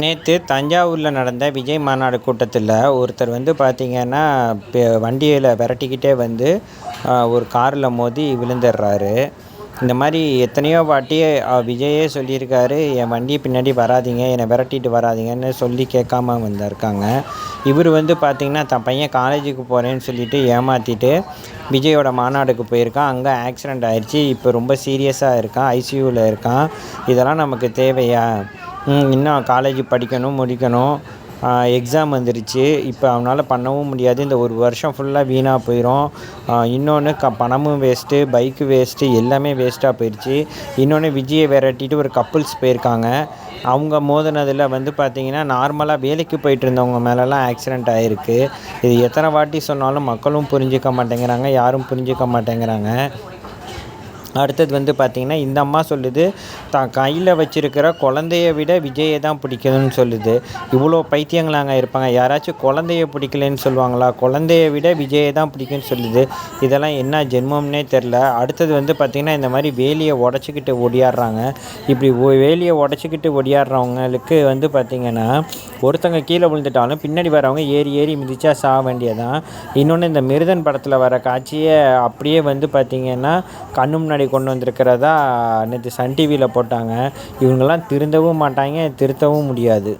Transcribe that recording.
நேற்று தஞ்சாவூரில் நடந்த விஜய் மாநாடு கூட்டத்தில் ஒருத்தர் பார்த்திங்கன்னா வண்டியில் விரட்டிக்கிட்டே ஒரு காரில் மோதி விழுந்துடுறாரு. இந்த மாதிரி எத்தனையோ வாட்டி விஜயே சொல்லியிருக்காரு, என் வண்டி பின்னாடி வராதீங்க, என்னை விரட்டிட்டு வராதீங்கன்னு சொல்லி கேட்காம வந்திருக்காங்க. இவர் பார்த்திங்கன்னா தன் பையன் காலேஜுக்கு போகிறேன்னு சொல்லிட்டு ஏமாற்றிட்டு விஜயோட மாநாடுக்கு போயிருக்கான். அங்கே ஆக்சிடெண்ட் ஆயிடுச்சு. இப்போ ரொம்ப சீரியஸாக இருக்கான், ஐசியூவில் இருக்கான். இதெல்லாம் நமக்கு தேவையா? இன்னும் காலேஜ் படிக்கணும், முடிக்கணும், எக்ஸாம் வந்துருச்சு. இப்போ அவனால் பண்ணவும் முடியாது. இந்த ஒரு வருஷம் ஃபுல்லாக வீணாக போயிடும். இன்னொன்று பணமும் வேஸ்ட்டு, பைக்கு வேஸ்ட்டு, எல்லாமே வேஸ்ட்டாக போயிடுச்சு. இன்னொன்று விஜயை விரட்டிட்டு ஒரு கப்புள்ஸ் போயிருக்காங்க. அவங்க மோதினதில் பார்த்திங்கன்னா நார்மலாக வேலைக்கு போயிட்டு இருந்தவங்க மேலெலாம் ஆக்சிடெண்ட் ஆகிருக்கு. இது எத்தனை வாட்டி சொன்னாலும் மக்களும் புரிஞ்சிக்க மாட்டேங்கிறாங்க, யாரும் புரிஞ்சிக்க மாட்டேங்கிறாங்க. அடுத்தது பார்த்திங்கன்னா இந்த அம்மா சொல்லுது, தான் கையில் வச்சுருக்கிற குழந்தைய விட விஜயை தான் பிடிக்குதுன்னு சொல்லுது. இவ்வளோ பைத்தியங்களாங்க இருப்பாங்க? யாராச்சும் குழந்தைய பிடிக்கலன்னு சொல்லுவாங்களா? குழந்தைய விட விஜயை தான் பிடிக்குன்னு சொல்லுது. இதெல்லாம் என்ன ஜென்மம்னே தெரில. அடுத்தது பார்த்திங்கன்னா இந்த மாதிரி வேலியை உடச்சிக்கிட்டு ஒடியாடுறாங்க. இப்படி வேலியை உடச்சிக்கிட்டு ஒடியாடுறவங்களுக்கு பார்த்திங்கன்னா ஒருத்தங்க கீழே விழுந்துட்டாலும் பின்னாடி வரவங்க ஏறி ஏறி மிதிச்சா சாக வேண்டியதான். இன்னொன்று இந்த மிருதன் படத்தில் வர காட்சியை அப்படியே பார்த்திங்கன்னா கண்ணு முன்னாடி கொண்டு வந்திருக்கிறதா நேற்று சன் டிவியில் போட்டாங்க. இவங்கெல்லாம் திருந்தவும் மாட்டாங்க, திருத்தவும் முடியாது.